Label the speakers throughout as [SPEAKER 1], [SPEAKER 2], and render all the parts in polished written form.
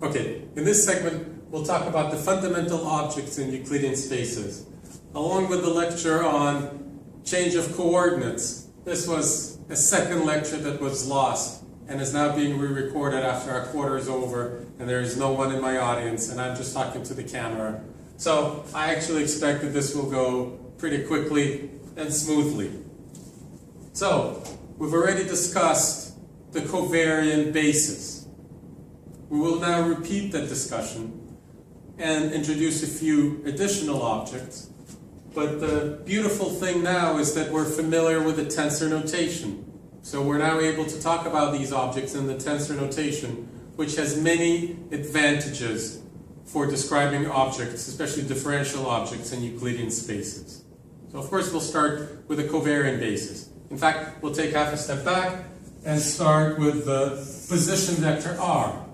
[SPEAKER 1] Okay, in this segment, we'll talk about the fundamental objects in Euclidean spaces, along with the lecture on change of coordinates. This was a second lecture that was lost and is now being re-recorded after our quarter is over and there is no one in my audience and I'm just talking to the camera. So I actually expect that this will go pretty quickly and smoothly. So we've already discussed the covariant basis. We will now repeat that discussion and introduce a few additional objects. But the beautiful thing now is that we're familiar with the tensor notation. So we're now able to talk about these objects in the tensor notation, which has many advantages for describing objects, especially differential objects in Euclidean spaces. So of course we'll start with a covariant basis. In fact, we'll take half a step back and start with the position vector R.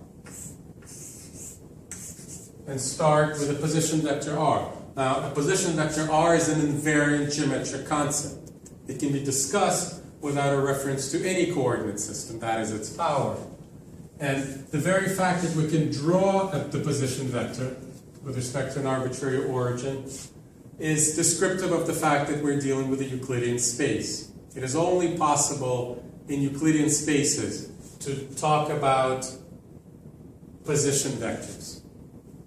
[SPEAKER 1] And start with a position vector R. Now, a position vector R is an invariant geometric concept. It can be discussed without a reference to any coordinate system, that is its power. And the very fact that we can draw the position vector with respect to an arbitrary origin is descriptive of the fact that we're dealing with a Euclidean space. It is only possible in Euclidean spaces to talk about position vectors.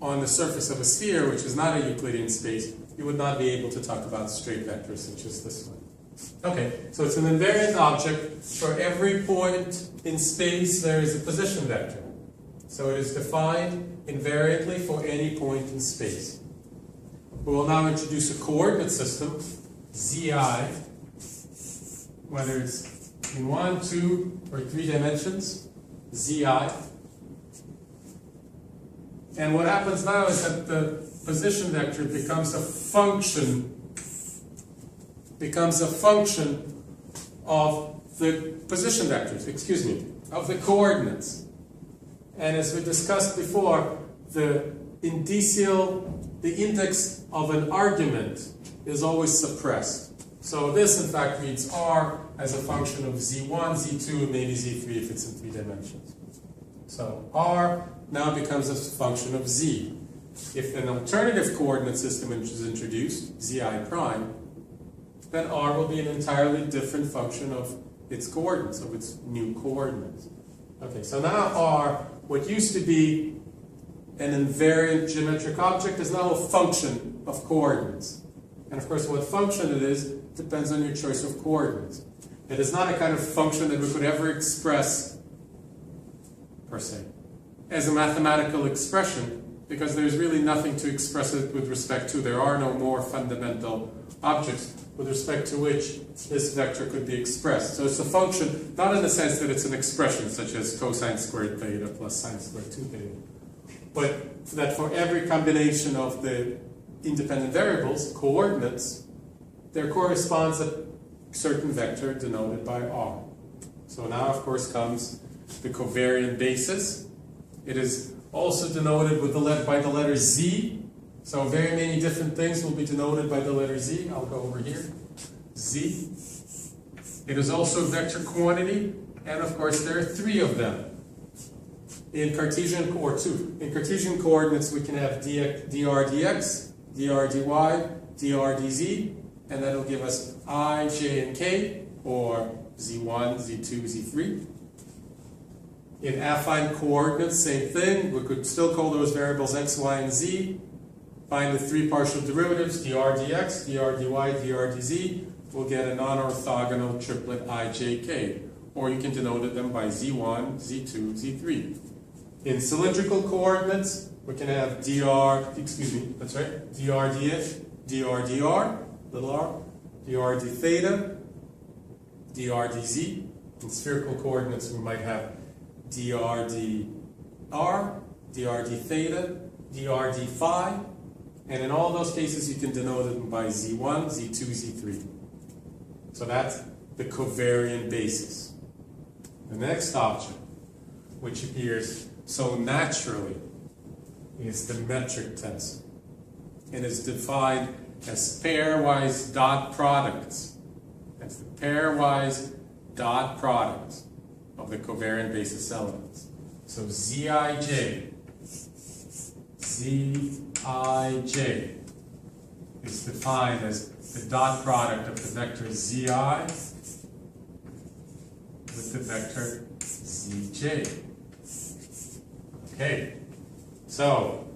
[SPEAKER 1] On the surface of a sphere, which is not a Euclidean space, you would not be able to talk about straight vectors such as this one. Okay, so it's an invariant object. For every point in space, there is a position vector. So it is defined invariantly for any point in space. We will now introduce a coordinate system, Zi, whether it's in 1, 2, or 3 dimensions, Zi. And what happens now is that the position vector becomes a function of the position vectors, of the coordinates. And as we discussed before, the index of an argument is always suppressed. So this, in fact, reads R as a function of Z1, Z2, and maybe Z3 if it's in 3 dimensions. So R now becomes a function of Z. If an alternative coordinate system is introduced, Zi prime, then R will be an entirely different function of its coordinates, of its new coordinates. Okay, so now R, what used to be an invariant geometric object, is now a function of coordinates. And of course, what function it is depends on your choice of coordinates. It is not a kind of function that we could ever express, per se, as a mathematical expression, because there's really nothing to express it with respect to. There are no more fundamental objects with respect to which this vector could be expressed. So it's a function, not in the sense that it's an expression, such as cosine squared theta plus sine squared 2 theta, but that for every combination of the independent variables, coordinates, there corresponds a certain vector denoted by R. So now, of course, comes the covariant basis. It is also denoted with by the letter Z. So very many different things will be denoted by the letter Z. I'll go over here. Z. It is also a vector quantity, and of course there are 3 of them. In Cartesian, or 2. In Cartesian coordinates we can have dr dx, dr dy, dr dz, and that will give us I, j, and k, or z1, z2, z3. In affine coordinates, same thing. We could still call those variables x, y, and z. Find the 3 partial derivatives, dr dx, dr dy, dr dz. We'll get a non-orthogonal triplet I, j, k. Or you can denote them by z1, z2, z3. In cylindrical coordinates, we can have dr dx, dr dr, little r, dr d theta, dr dz. In spherical coordinates, we might have dr dr, dr d theta, dr d phi, and in all those cases you can denote them by z1, z2, z3. So that's the covariant basis. The next object, which appears so naturally, is the metric tensor. It is defined as pairwise dot products. That's the pairwise dot product of the covariant basis elements. So Zij Zij is defined as the dot product of the vector Zi with the vector Zj. Okay, so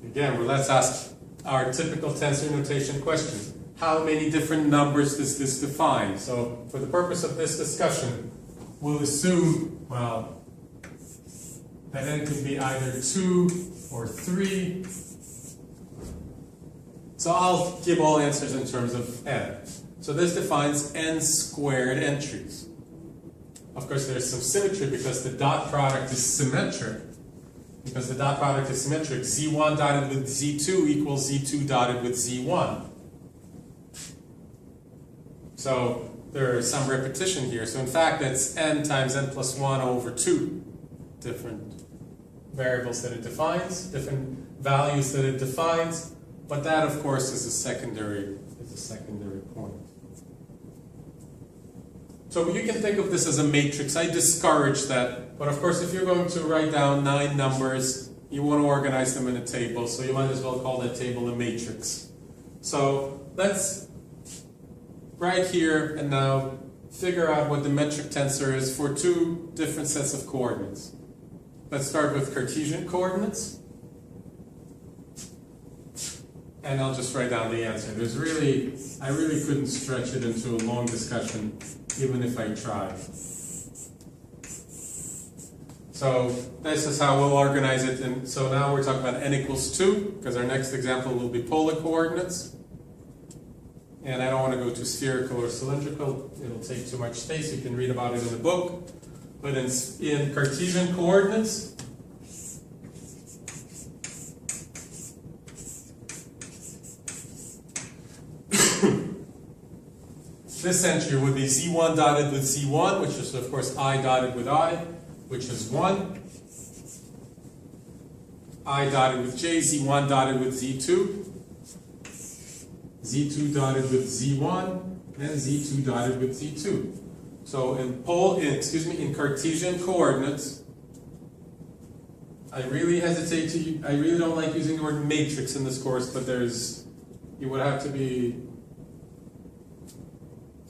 [SPEAKER 1] again, well, let's ask our typical tensor notation question. How many different numbers does this define? So for the purpose of this discussion, we'll assume, well, that n could be either 2 or 3. So I'll give all answers in terms of n. So this defines n squared entries. Of course, there's some symmetry because the dot product is symmetric. Because the dot product is symmetric, Z1 dotted with Z2 equals Z2 dotted with Z1. So there is some repetition here. So in fact, that's n times n plus 1 over 2 different variables that it defines, different values that it defines. But that, of course, is a secondary point. So you can think of this as a matrix. I discourage that. But of course, if you're going to write down 9 numbers, you want to organize them in a table. So you might as well call that table a matrix. So let's right here and now figure out what the metric tensor is for 2 different sets of coordinates. Let's start with Cartesian coordinates. And I'll just write down the answer. I really couldn't stretch it into a long discussion, even if I tried. So this is how we'll organize it. And so now we're talking about n equals 2, because our next example will be polar coordinates. And I don't want to go to spherical or cylindrical. It'll take too much space. You can read about it in the book. But in Cartesian coordinates, this entry would be Z1 dotted with Z1, which is, of course, I dotted with I, which is 1. I dotted with J, Z1 dotted with Z2. Z2 dotted with Z1, and Z2 dotted with Z2. So in Cartesian coordinates, I really don't like using the word matrix in this course, but you would have to be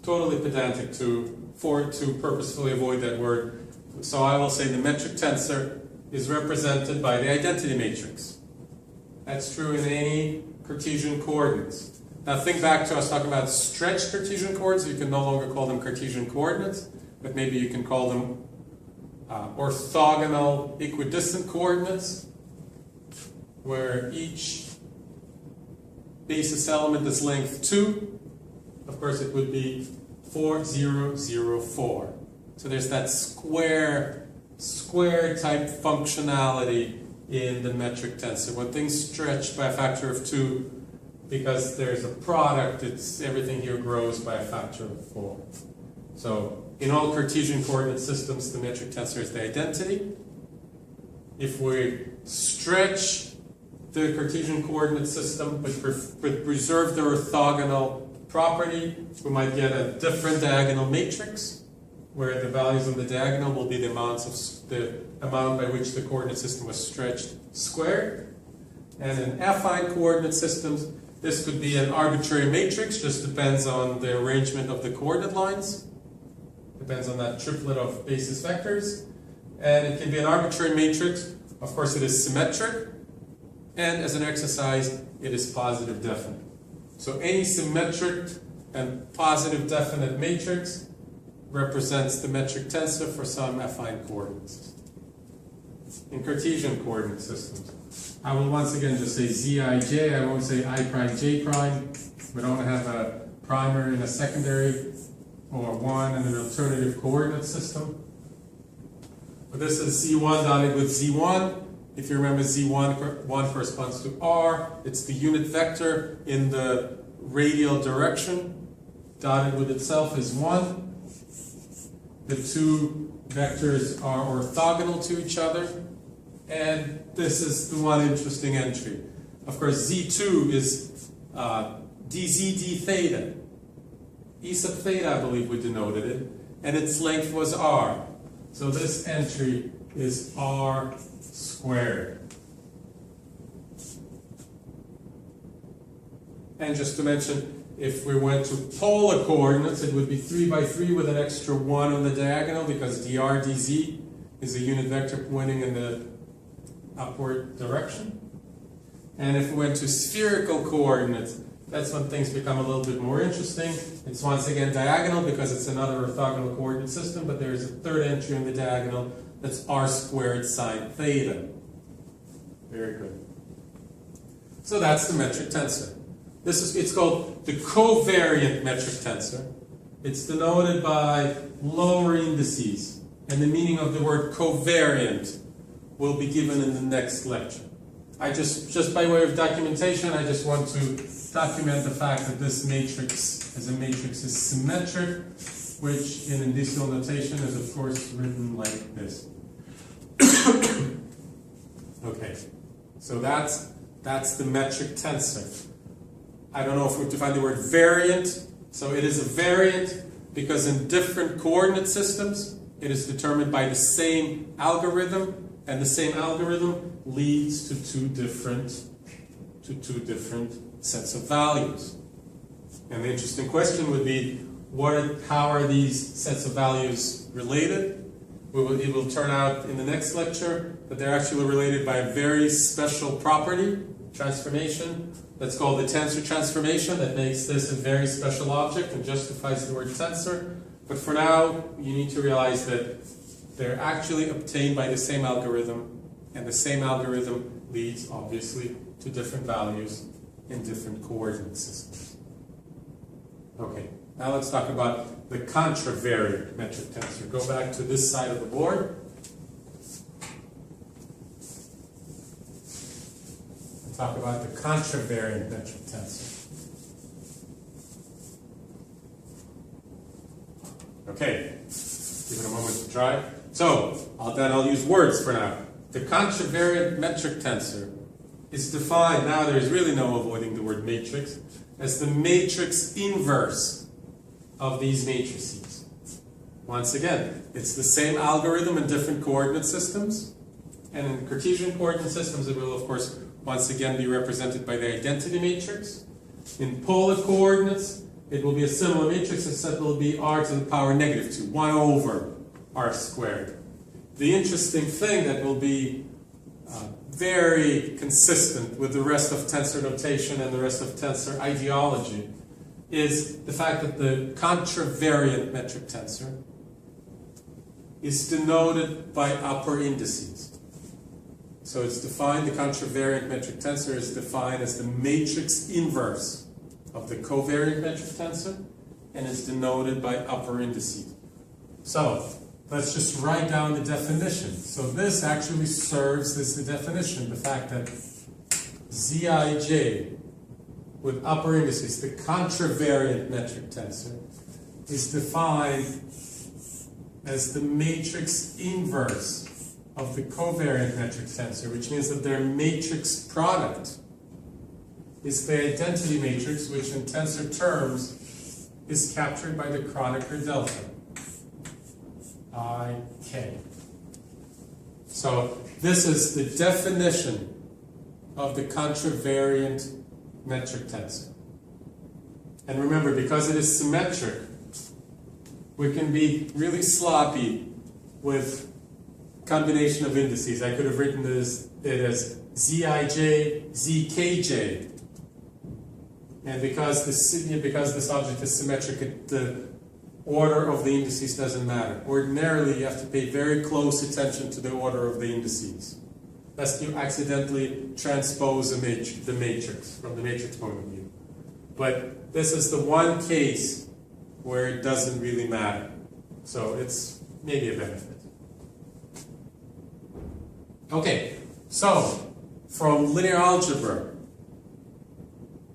[SPEAKER 1] totally pedantic to purposefully avoid that word. So I will say the metric tensor is represented by the identity matrix. That's true in any Cartesian coordinates. Now think back to us talking about stretched Cartesian coordinates. You can no longer call them Cartesian coordinates, but maybe you can call them orthogonal equidistant coordinates, where each basis element is length 2. Of course, it would be 4, 0, 0, 4. So there's that square type functionality in the metric tensor. When things stretch by a factor of 2, because there's a product, everything here grows by a factor of 4. So in all Cartesian coordinate systems, the metric tensor is the identity. If we stretch the Cartesian coordinate system but preserve the orthogonal property, we might get a different diagonal matrix, where the values on the diagonal will be the amount by which the coordinate system was stretched squared. And in affine coordinate systems, this could be an arbitrary matrix, just depends on the arrangement of the coordinate lines. Depends on that triplet of basis vectors. And it can be an arbitrary matrix. Of course, it is symmetric. And as an exercise, it is positive definite. So any symmetric and positive definite matrix represents the metric tensor for some affine coordinates. In Cartesian coordinate systems, I will once again just say Zij. I won't say I prime J prime. We don't have a primary and a secondary, or one and an alternative coordinate system. But this is Z1 dotted with Z1. If you remember, Z1 corresponds to R. It's the unit vector in the radial direction. Dotted with itself is 1. The 2 vectors are orthogonal to each other. And this is the one interesting entry. Of course, Z2 is dz d theta. E sub theta, I believe we denoted it. And its length was R. So this entry is R squared. And just to mention, if we went to polar coordinates, it would be 3 by 3 with an extra 1 on the diagonal, because dr dz is a unit vector pointing in the upward direction. And if we went to spherical coordinates, that's when things become a little bit more interesting. It's once again diagonal because it's another orthogonal coordinate system, but there is a third entry in the diagonal that's r squared sine theta. Very good. So that's the metric tensor. It's called the covariant metric tensor. It's denoted by lower indices, and the meaning of the word covariant will be given in the next lecture. Just by way of documentation, I just want to document the fact that this matrix as a matrix is symmetric, which in indicial notation is of course written like this. Okay, so that's the metric tensor. I don't know if we've defined the word variant. So it is a variant because in different coordinate systems, it is determined by the same algorithm, and the same algorithm leads to two different sets of values. And the interesting question would be, how are these sets of values related? It will turn out in the next lecture that they're actually related by a very special property, transformation, that's called the tensor transformation, that makes this a very special object and justifies the word tensor. But for now, you need to realize that they're actually obtained by the same algorithm, and the same algorithm leads, obviously, to different values in different coordinate systems. Okay, now let's talk about the contravariant metric tensor. Go back to this side of the board. And talk about the contravariant metric tensor. Okay, give it a moment to dry. So, I'll use words for now. The contravariant metric tensor is defined, now there's really no avoiding the word matrix, as the matrix inverse of these matrices. Once again, it's the same algorithm in different coordinate systems, and in Cartesian coordinate systems it will of course once again be represented by the identity matrix. In polar coordinates it will be a similar matrix, except it will be r to the power negative 2, 1 over r squared. The interesting thing that will be very consistent with the rest of tensor notation and the rest of tensor ideology is the fact that the contravariant metric tensor is denoted by upper indices. So it's defined, the contravariant metric tensor is defined as the matrix inverse of the covariant metric tensor, and is denoted by upper indices. So let's just write down the definition. So this actually serves as the definition, the fact that Zij with upper indices, the contravariant metric tensor, is defined as the matrix inverse of the covariant metric tensor, which means that their matrix product is the identity matrix, which in tensor terms is captured by the Kronecker delta, Ik. So this is the definition of the contravariant metric tensor. And remember, because it is symmetric, we can be really sloppy with combination of indices. I could have written it as Zij, Zkj. And because this object is symmetric, the order of the indices doesn't matter. Ordinarily, you have to pay very close attention to the order of the indices, lest you accidentally transpose the matrix from the matrix point of view. But this is the one case where it doesn't really matter. So it's maybe a benefit. Okay, so from linear algebra,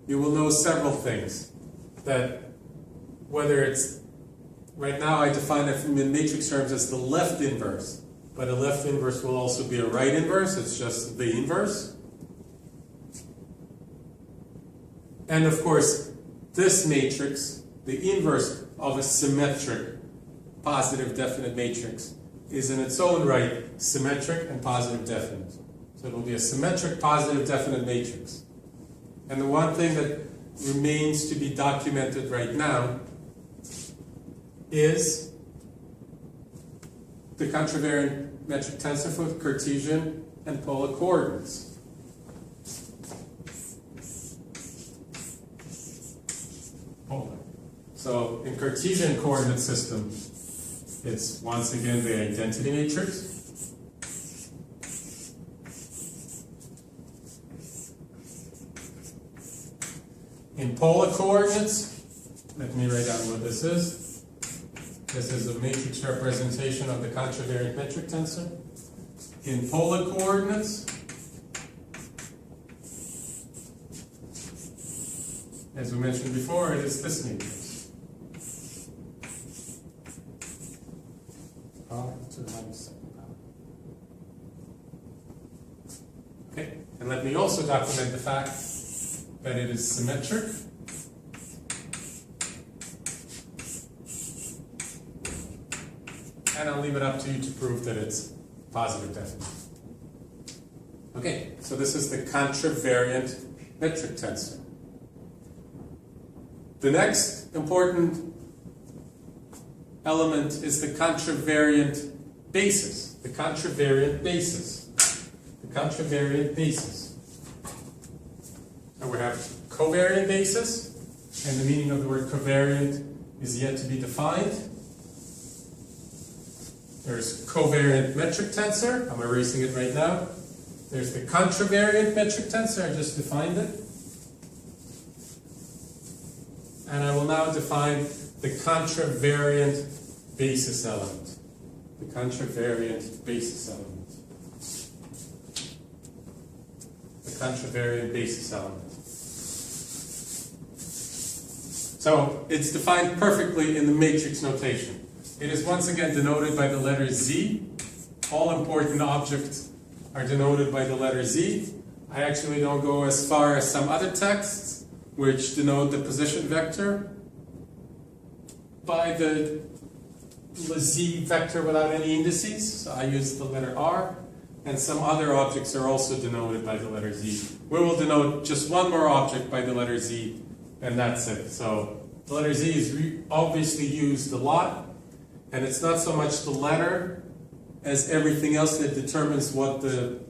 [SPEAKER 1] you will know several things. That whether it's, right now I define it in matrix terms as the left inverse, but a left inverse will also be a right inverse, it's just the inverse. And of course, this matrix, the inverse of a symmetric positive definite matrix, is in its own right symmetric and positive definite. So it will be a symmetric positive definite matrix. And the one thing that remains to be documented right now is the contravariant metric tensor for Cartesian and polar coordinates. So in Cartesian coordinate system, it's once again the identity matrix. In polar coordinates, let me write down what this is. This is a matrix representation of the contravariant metric tensor. In polar coordinates, as we mentioned before, it is this matrix. Okay, and let me also document the fact that it is symmetric. And I'll leave it up to you to prove that it's positive definite. Okay, so this is the contravariant metric tensor. The next important element is the contravariant basis. The contravariant basis. The contravariant basis. And we have covariant basis, and the meaning of the word covariant is yet to be defined. There's covariant metric tensor. I'm erasing it right now. There's the contravariant metric tensor. I just defined it. And I will now define the contravariant basis element. The contravariant basis element. The contravariant basis element. So it's defined perfectly in the matrix notation. It is once again denoted by the letter Z. All important objects are denoted by the letter Z. I actually don't go as far as some other texts, which denote the position vector by the Z vector without any indices. So I use the letter R, and some other objects are also denoted by the letter Z. We will denote just one more object by the letter Z, and that's it. So the letter Z is obviously used a lot, and it's not so much the letter as everything else that determines what the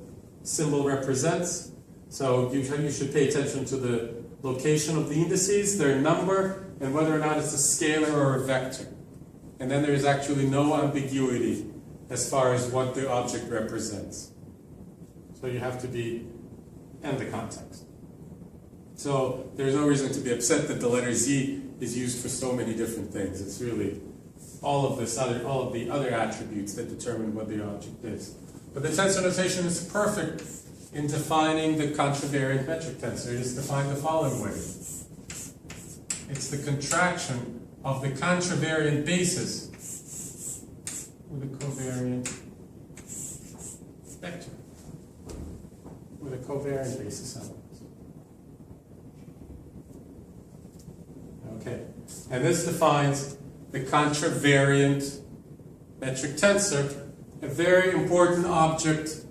[SPEAKER 1] symbol represents. So you should pay attention to the location of the indices, their number, and whether or not it's a scalar or a vector. And then there is actually no ambiguity as far as what the object represents. So you have to be in the context. So there's no reason to be upset that the letter Z is used for so many different things. It's really all of the other attributes that determine what the object is. But the tensor notation is perfect in defining the contravariant metric tensor. It is defined the following way. It's the contraction of the contravariant basis with a covariant vector, with a covariant basis element. Okay, and this defines the contravariant metric tensor, a very important object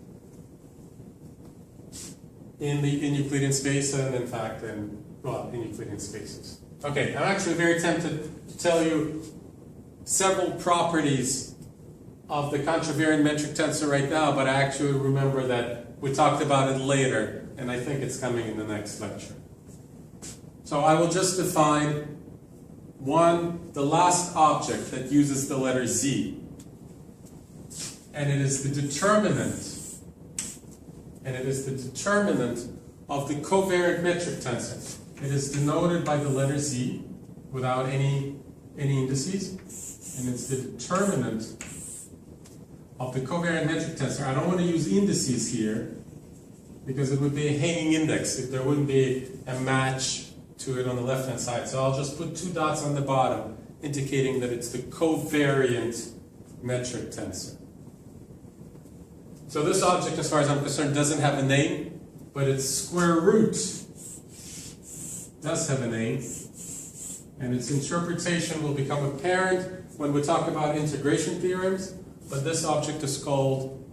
[SPEAKER 1] in Euclidean space, and in fact in Euclidean spaces. Okay, I'm actually very tempted to tell you several properties of the contravariant metric tensor right now, but I actually remember that we talked about it later, and I think it's coming in the next lecture. So I will just define the last object that uses the letter Z, and it is the determinant. And it is the determinant of the covariant metric tensor. It is denoted by the letter Z without any indices, and it's the determinant of the covariant metric tensor. I don't want to use indices here because it would be a hanging index if there wouldn't be a match to it on the left-hand side. So I'll just put 2 dots on the bottom indicating that it's the covariant metric tensor. So this object, as far as I'm concerned, doesn't have a name, but its square root does have a name, and its interpretation will become apparent when we talk about integration theorems, but this object is called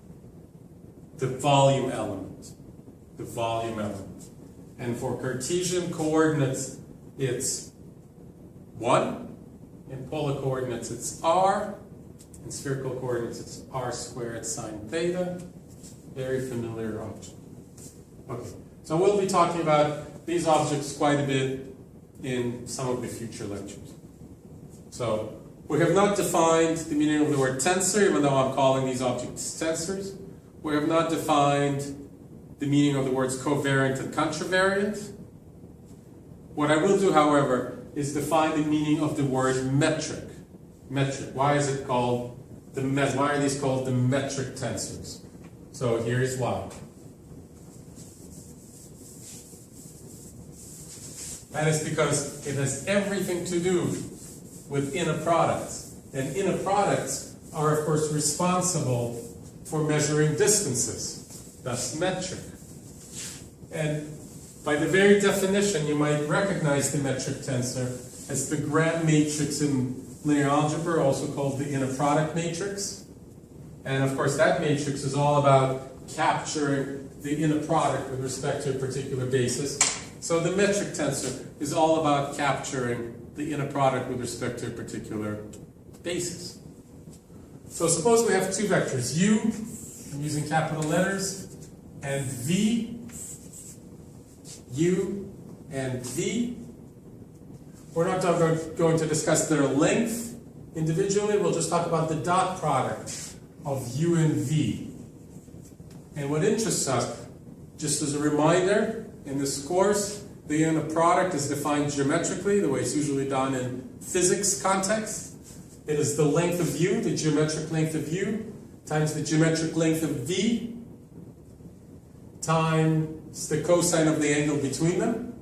[SPEAKER 1] the volume element. The volume element. And for Cartesian coordinates, it's 1. In polar coordinates, it's r. In spherical coordinates, it's r squared sine theta. Very familiar object. Okay, so we'll be talking about these objects quite a bit in some of the future lectures. So we have not defined the meaning of the word tensor, even though I'm calling these objects tensors. We have not defined the meaning of the words covariant and contravariant. What I will do, however, is define the meaning of the word metric. Metric. Why is it called why are these called the metric tensors? So here's why. That is because it has everything to do with inner products. And inner products are, of course, responsible for measuring distances. That's metric. And by the very definition, you might recognize the metric tensor as the gram matrix in linear algebra, also called the inner product matrix. And of course, that matrix is all about capturing the inner product with respect to a particular basis. So the metric tensor is all about capturing the inner product with respect to a particular basis. So suppose we have two vectors, u, I'm using capital letters, and v, u and v. We're not going to discuss their length individually, we'll just talk about the dot product of u and v. And what interests us, just as a reminder, in this course, the inner product is defined geometrically, the way it's usually done in physics context. It is the length of u, the geometric length of u, times the geometric length of v, times the cosine of the angle between them.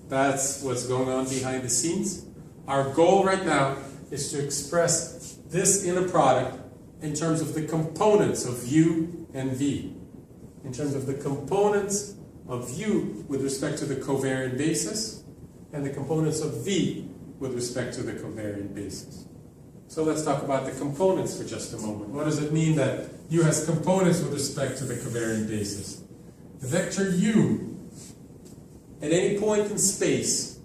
[SPEAKER 1] That's what's going on behind the scenes. Our goal right now is to express this inner product in terms of the components of u and v. In terms of the components of u with respect to the covariant basis, and the components of v with respect to the covariant basis. So let's talk about the components for just a moment. What does it mean that u has components with respect to the covariant basis? The vector u at any point in space,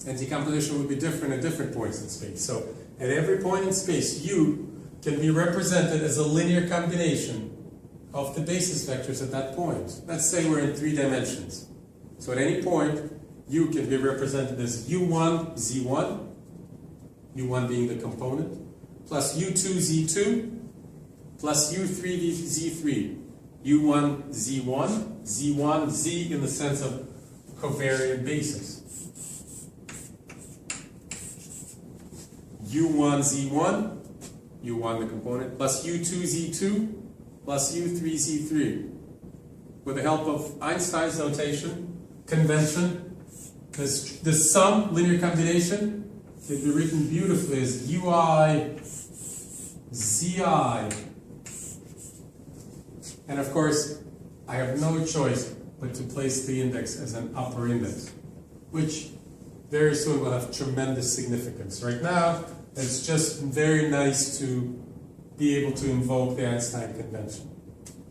[SPEAKER 1] and decomposition would be different at different points in space. So at every point in space, u can be represented as a linear combination of the basis vectors at that point. Let's say we're in 3 dimensions. So at any point, u can be represented as u1, z1, u1 being the component, plus u2, z2, plus u3, z3, u1, z1, z1, z in the sense of covariant basis. u1, z1, u1 the component, plus u2, z2, plus u3, z3. With the help of Einstein's notation, convention, this sum, linear combination, can be written beautifully as ui, zi. And of course, I have no choice but to place the index as an upper index, which very soon will have tremendous significance. Right now, it's just very nice to be able to invoke the Einstein convention.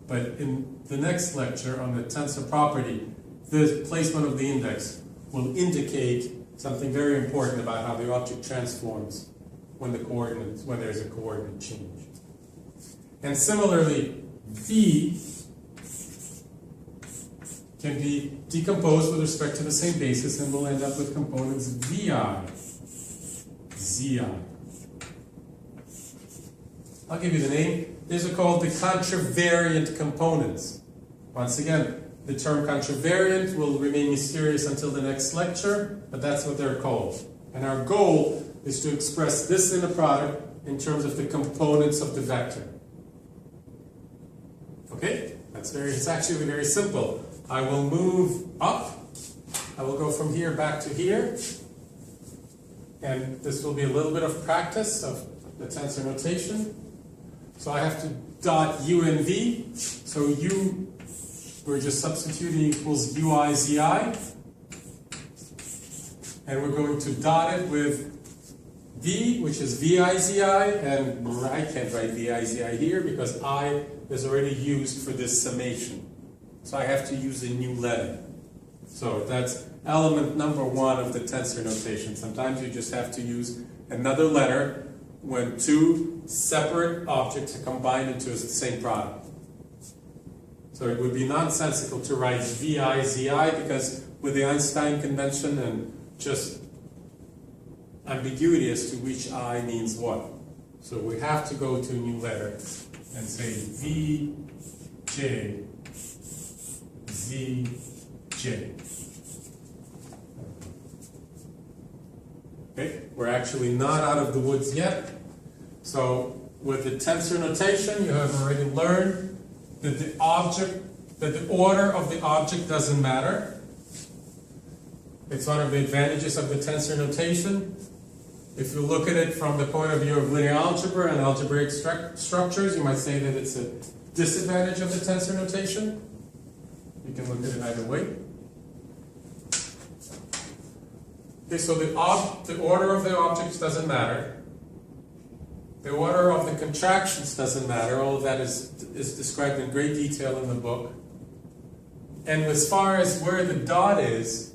[SPEAKER 1] But in the next lecture on the tensor property, the placement of the index will indicate something very important about how the object transforms when there's a coordinate change. And similarly, v can be decomposed with respect to the same basis, and we'll end up with components vi, zi. I'll give you the name. These are called the contravariant components. Once again, the term contravariant will remain mysterious until the next lecture, but that's what they're called. And our goal is to express this inner product in terms of the components of the vector. Okay? It's actually very simple. I will move up. I will go from here back to here. And this will be a little bit of practice of the tensor notation. So I have to dot u and v. So u, we're just substituting equals ui zi. And we're going to dot it with v, which is vi zi. And I can't write vi zi here because I is already used for this summation. So I have to use a new letter. So that's element number one of the tensor notation. Sometimes you just have to use another letter when two separate objects are combined into the same product. So it would be nonsensical to write VI, ZI, because with the Einstein convention and just ambiguity as to which I means what. So we have to go to a new letter and say VJ, ZJ. Okay, we're actually not out of the woods yet. So with the tensor notation, you have already learned that the order of the object doesn't matter. It's one of the advantages of the tensor notation. If you look at it from the point of view of linear algebra and algebraic structures, you might say that it's a disadvantage of the tensor notation. You can look at it either way. Okay, so the order of the objects doesn't matter. The order of the contractions doesn't matter. All of that is described in great detail in the book. And as far as where the dot is,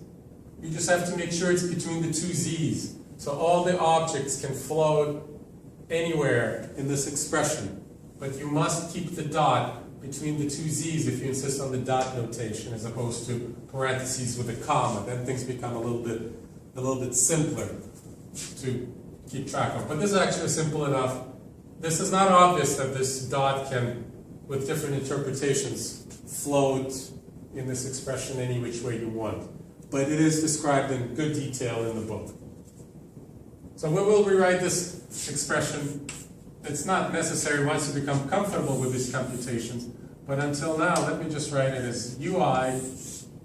[SPEAKER 1] you just have to make sure it's between the two z's. So all the objects can float anywhere in this expression. But you must keep the dot between the two z's if you insist on the dot notation as opposed to parentheses with a comma. Then things become a little bit simpler to keep track of. But this is actually simple enough. This is not obvious that this dot can, with different interpretations, float in this expression any which way you want. But it is described in good detail in the book. So we will rewrite this expression. It's not necessary once you become comfortable with these computations. But until now, let me just write it as UI,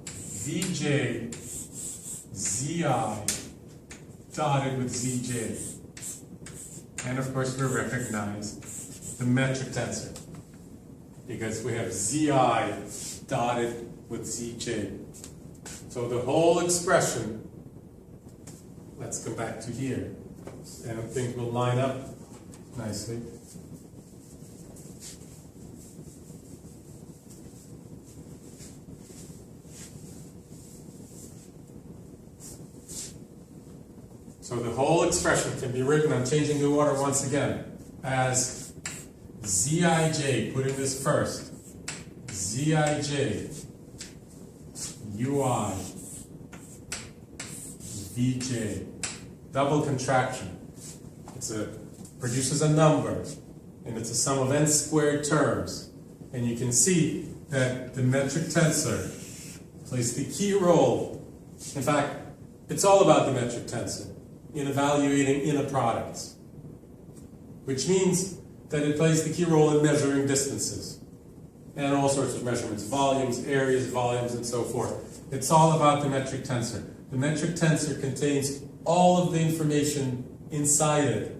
[SPEAKER 1] VJ, ZI, dotted with ZJ. And of course we recognize the metric tensor because we have ZI dotted with ZJ. So the whole expression, let's go back to here, and things will line up nicely. So the whole expression can be written, I'm changing the order once again, as Zij, putting this first, Zij, Ui, Vj, double contraction. Produces a number, and it's a sum of n squared terms. And you can see that the metric tensor plays the key role. In fact, it's all about the metric tensor in evaluating inner products, which means that it plays the key role in measuring distances and all sorts of measurements, volumes, areas, volumes, and so forth. It's all about the metric tensor. The metric tensor contains all of the information inside it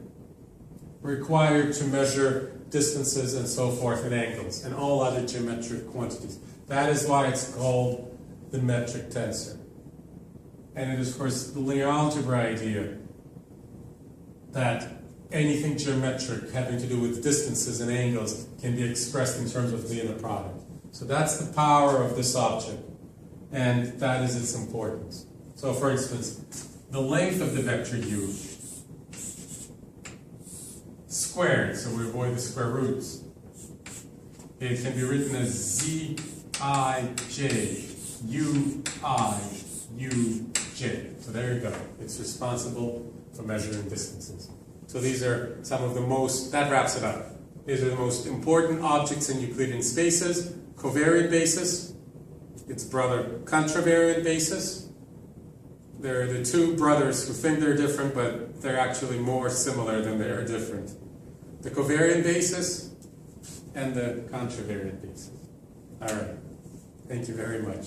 [SPEAKER 1] required to measure distances and so forth and angles and all other geometric quantities. That is why it's called the metric tensor. And it is, of course, the linear algebra idea that anything geometric having to do with distances and angles can be expressed in terms of the inner product. So that's the power of this object, and that is its importance. So for instance, the length of the vector u squared, so we avoid the square roots. It can be written as Zij Ui Uj. So there you go. It's responsible for measuring distances. So these are some of the most, that wraps it up. These are the most important objects in Euclidean spaces. Covariant basis, its brother contravariant basis. They're the two brothers who think they're different, but they're actually more similar than they are different. The covariant basis and the contravariant basis. All right. Thank you very much.